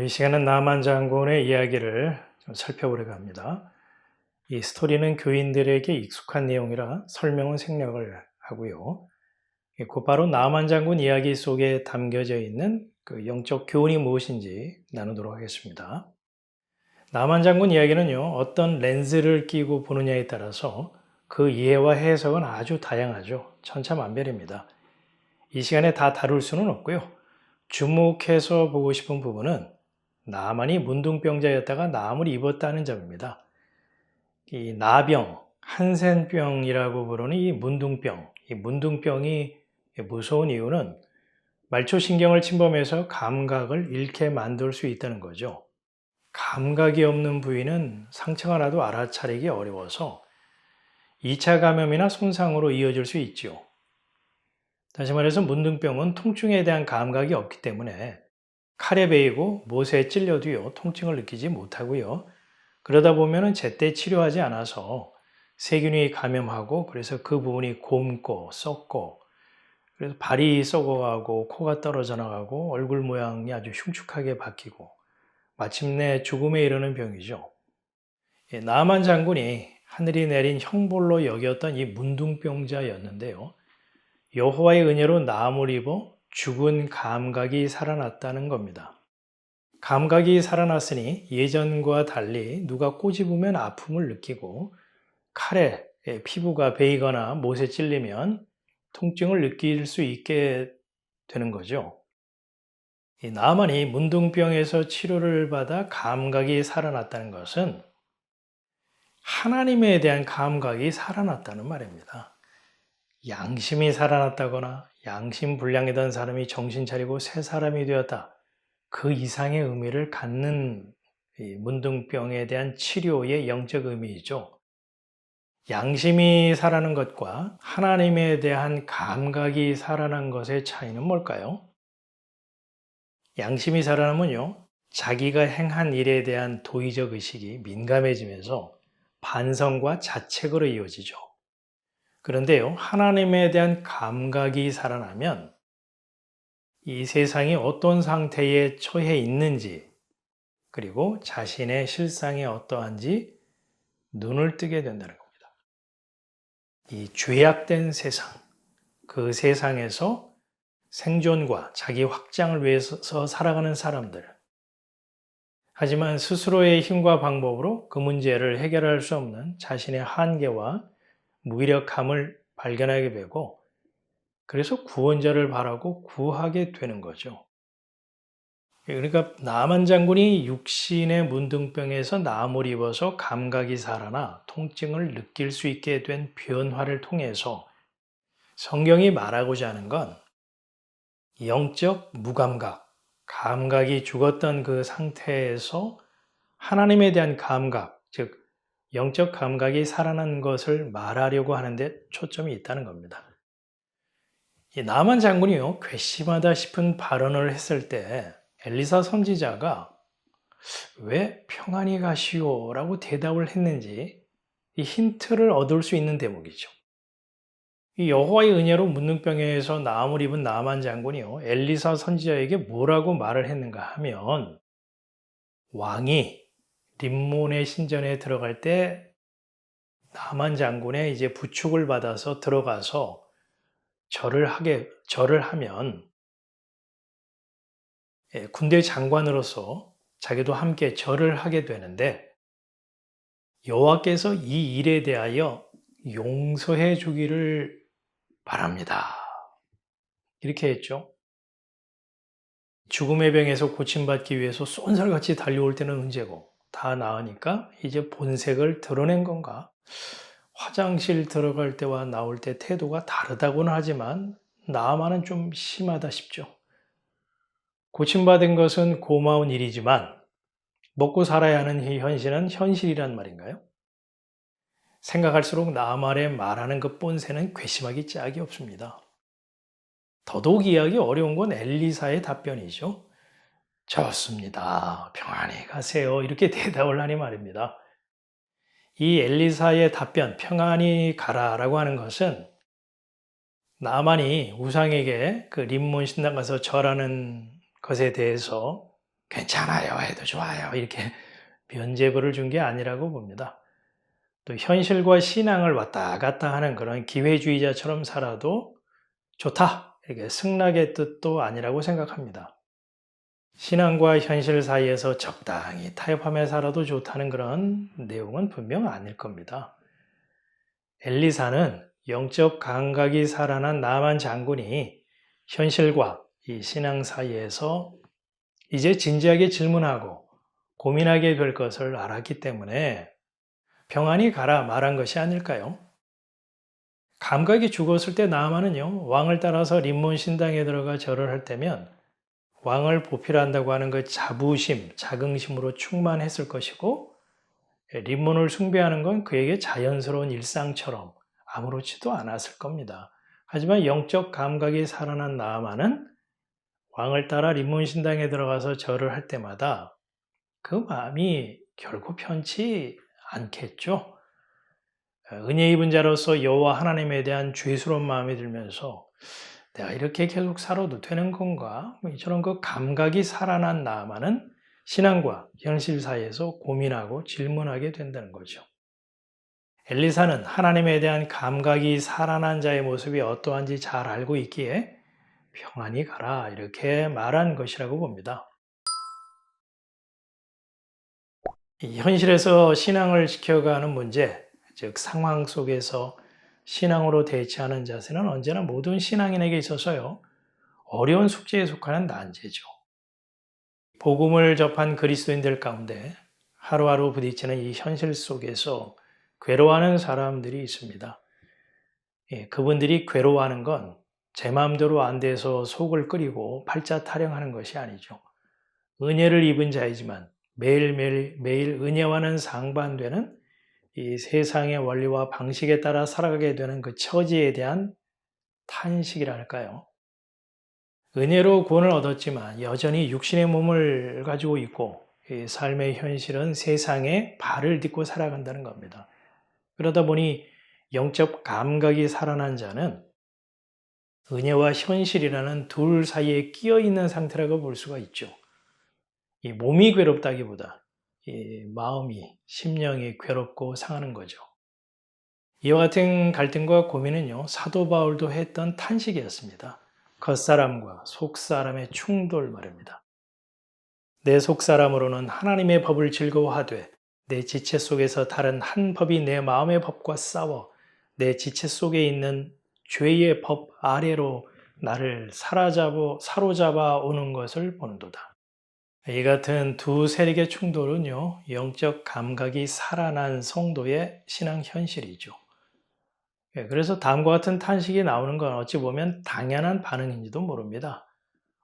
이 시간은 나만 장군의 이야기를 좀 살펴보려고 합니다. 이 스토리는 교인들에게 익숙한 내용이라 설명은 생략을 하고요. 곧바로 나만 장군 이야기 속에 담겨져 있는 그 영적 교훈이 무엇인지 나누도록 하겠습니다. 나만 장군 이야기는요, 어떤 렌즈를 끼고 보느냐에 따라서 그 이해와 해석은 아주 다양하죠. 천차만별입니다. 이 시간에 다 다룰 수는 없고요. 주목해서 보고 싶은 부분은 나만이 문둥병자였다가 나음을 입었다는 점입니다. 이 나병, 한센병이라고 부르는 이 문둥병이 무서운 이유는 말초신경을 침범해서 감각을 잃게 만들 수 있다는 거죠. 감각이 없는 부위는 상처가 나도 알아차리기 어려워서 2차 감염이나 손상으로 이어질 수 있죠. 다시 말해서 문둥병은 통증에 대한 감각이 없기 때문에 칼에 베이고 못에 찔려도요, 통증을 느끼지 못하고요. 그러다 보면 제때 치료하지 않아서 세균이 감염하고 그래서 그 부분이 곪고 썩고 그래서 발이 썩어가고 코가 떨어져 나가고 얼굴 모양이 아주 흉측하게 바뀌고 마침내 죽음에 이르는 병이죠. 나만 장군이 하늘이 내린 형벌로 여겼던 이 문둥병자였는데요. 여호와의 은혜로 나음을 입어 죽은 감각이 살아났다는 겁니다. 감각이 살아났으니 예전과 달리 누가 꼬집으면 아픔을 느끼고 칼에 피부가 베이거나 못에 찔리면 통증을 느낄 수 있게 되는 거죠. 이 나만이 문둥병에서 치료를 받아 감각이 살아났다는 것은 하나님에 대한 감각이 살아났다는 말입니다. 양심이 살아났다거나 양심 불량이던 사람이 정신 차리고 새 사람이 되었다. 그 이상의 의미를 갖는 문둥병에 대한 치료의 영적 의미이죠. 양심이 살아난 것과 하나님에 대한 감각이 살아난 것의 차이는 뭘까요? 양심이 살아나면요, 자기가 행한 일에 대한 도의적 의식이 민감해지면서 반성과 자책으로 이어지죠. 그런데요, 하나님에 대한 감각이 살아나면 이 세상이 어떤 상태에 처해 있는지, 그리고 자신의 실상이 어떠한지 눈을 뜨게 된다는 겁니다. 이 죄악된 세상, 그 세상에서 생존과 자기 확장을 위해서 살아가는 사람들. 하지만 스스로의 힘과 방법으로 그 문제를 해결할 수 없는 자신의 한계와 무기력함을 발견하게 되고, 그래서 구원자를 바라고 구하게 되는 거죠. 그러니까 나만 장군이 육신의 문둥병에서 나음을 입어서 감각이 살아나 통증을 느낄 수 있게 된 변화를 통해서 성경이 말하고자 하는 건 영적 무감각, 감각이 죽었던 그 상태에서 하나님에 대한 감각, 즉 영적 감각이 살아난 것을 말하려고 하는데 초점이 있다는 겁니다. 이 나만 장군이요, 괘씸하다 싶은 발언을 했을 때 엘리사 선지자가 왜 평안히 가시오? 라고 대답을 했는지 이 힌트를 얻을 수 있는 대목이죠. 이 여호와의 은혜로 문둥병에서 나음을 입은 나만 장군이요, 엘리사 선지자에게 뭐라고 말을 했는가 하면 왕이 림몬의 신전에 들어갈 때 나만 장군의 이제 부축을 받아서 들어가서 절을 하면 군대 장관으로서 자기도 함께 절을 하게 되는데 여호와께서 이 일에 대하여 용서해 주기를 바랍니다. 이렇게 했죠. 죽음의 병에서 고침받기 위해서 쏜살같이 달려올 때는 언제고 다 나으니까 이제 본색을 드러낸 건가? 화장실 들어갈 때와 나올 때 태도가 다르다고는 하지만 나만은 좀 심하다 싶죠. 고침받은 것은 고마운 일이지만 먹고 살아야 하는 이 현실은 현실이란 말인가요? 생각할수록 나만의 말하는 그 본새는 괘씸하기 짝이 없습니다. 더더욱 이해하기 어려운 건 엘리사의 답변이죠. 좋습니다. 평안히 가세요. 이렇게 대답을 하니 말입니다. 이 엘리사의 답변, 평안히 가라라고 하는 것은 나만이 우상에게 그 림몬 신당 가서 절하는 것에 대해서 괜찮아요 해도 좋아요 이렇게 면죄부를 준 게 아니라고 봅니다. 또 현실과 신앙을 왔다 갔다 하는 그런 기회주의자처럼 살아도 좋다 이렇게 승낙의 뜻도 아니라고 생각합니다. 신앙과 현실 사이에서 적당히 타협하며 살아도 좋다는 그런 내용은 분명 아닐 겁니다. 엘리사는 영적 감각이 살아난 나만 장군이 현실과 이 신앙 사이에서 이제 진지하게 질문하고 고민하게 될 것을 알았기 때문에 평안히 가라 말한 것이 아닐까요? 감각이 죽었을 때 나아만은요, 왕을 따라서 림몬 신당에 들어가 절을 할 때면 왕을 보필한다고 하는 그 자부심, 자긍심으로 충만했을 것이고 림몬을 숭배하는 건 그에게 자연스러운 일상처럼 아무렇지도 않았을 겁니다. 하지만 영적 감각이 살아난 나아만은 왕을 따라 림몬 신당에 들어가서 절을 할 때마다 그 마음이 결코 편치 않겠죠. 은혜 입은 자로서 여호와 하나님에 대한 죄스러운 마음이 들면서 내가 이렇게 계속 살아도 되는 건가? 이처럼 그 감각이 살아난 나아만은 신앙과 현실 사이에서 고민하고 질문하게 된다는 거죠. 엘리사는 하나님에 대한 감각이 살아난 자의 모습이 어떠한지 잘 알고 있기에 평안히 가라 이렇게 말한 것이라고 봅니다. 현실에서 신앙을 지켜가는 문제, 즉 상황 속에서 신앙으로 대처하는 자세는 언제나 모든 신앙인에게 있어서요, 어려운 숙제에 속하는 난제죠. 복음을 접한 그리스도인들 가운데 하루하루 부딪히는 이 현실 속에서 괴로워하는 사람들이 있습니다. 그분들이 괴로워하는 건 제 마음대로 안 돼서 속을 끓이고 팔자 타령하는 것이 아니죠. 은혜를 입은 자이지만 매일 은혜와는 상반되는 이 세상의 원리와 방식에 따라 살아가게 되는 그 처지에 대한 탄식이랄까요. 은혜로 구원을 얻었지만 여전히 육신의 몸을 가지고 있고 이 삶의 현실은 세상에 발을 딛고 살아간다는 겁니다. 그러다 보니 영적 감각이 살아난 자는 은혜와 현실이라는 둘 사이에 끼어 있는 상태라고 볼 수가 있죠. 이 몸이 괴롭다기보다 이 마음이, 심령이 괴롭고 상하는 거죠. 이와 같은 갈등과 고민은요, 사도 바울도 했던 탄식이었습니다. 겉사람과 속사람의 충돌 말입니다. 내 속사람으로는 하나님의 법을 즐거워하되 내 지체 속에서 다른 한 법이 내 마음의 법과 싸워 내 지체 속에 있는 죄의 법 아래로 나를 사로잡아 오는 것을 보는도다. 이 같은 두 세력의 충돌은요, 영적 감각이 살아난 성도의 신앙 현실이죠. 그래서 다음과 같은 탄식이 나오는 건 어찌 보면 당연한 반응인지도 모릅니다.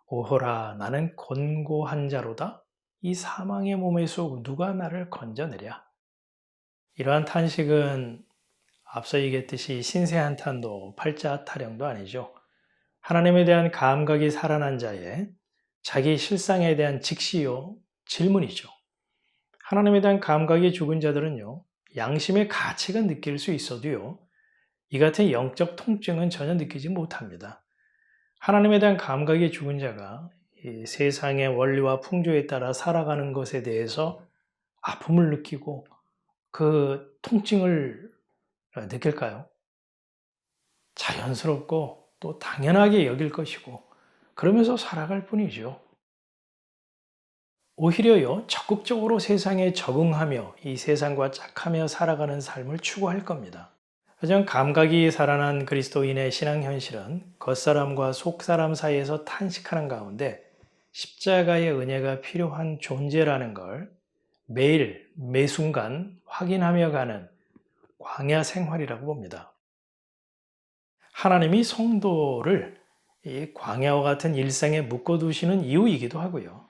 오호라, 나는 곤고한 자로다. 이 사망의 몸에서 누가 나를 건져내랴. 이러한 탄식은 앞서 얘기했듯이 신세한탄도 팔자 타령도 아니죠. 하나님에 대한 감각이 살아난 자의 자기 실상에 대한 직시요 질문이죠. 하나님에 대한 감각이 죽은 자들은요, 양심의 가치가 느낄 수 있어도요, 이 같은 영적 통증은 전혀 느끼지 못합니다. 하나님에 대한 감각이 죽은 자가 이 세상의 원리와 풍조에 따라 살아가는 것에 대해서 아픔을 느끼고 그 통증을 느낄까요? 자연스럽고 또 당연하게 여길 것이고 그러면서 살아갈 뿐이죠. 오히려요, 적극적으로 세상에 적응하며 이 세상과 짝하며 살아가는 삶을 추구할 겁니다. 하지만 감각이 살아난 그리스도인의 신앙 현실은 겉사람과 속사람 사이에서 탄식하는 가운데 십자가의 은혜가 필요한 존재라는 걸 매일 매순간 확인하며 가는 광야 생활이라고 봅니다. 하나님이 성도를 이 광야와 같은 일상에 묶어두시는 이유이기도 하고요.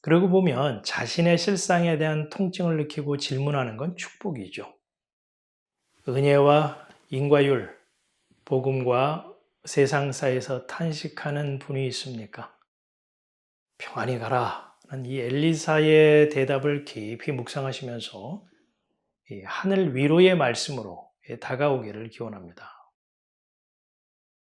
그러고 보면 자신의 실상에 대한 통증을 느끼고 질문하는 건 축복이죠. 은혜와 인과율, 복음과 세상 사이에서 탄식하는 분이 있습니까? 평안히 가라. 이 엘리사의 대답을 깊이 묵상하시면서 하늘 위로의 말씀으로 다가오기를 기원합니다.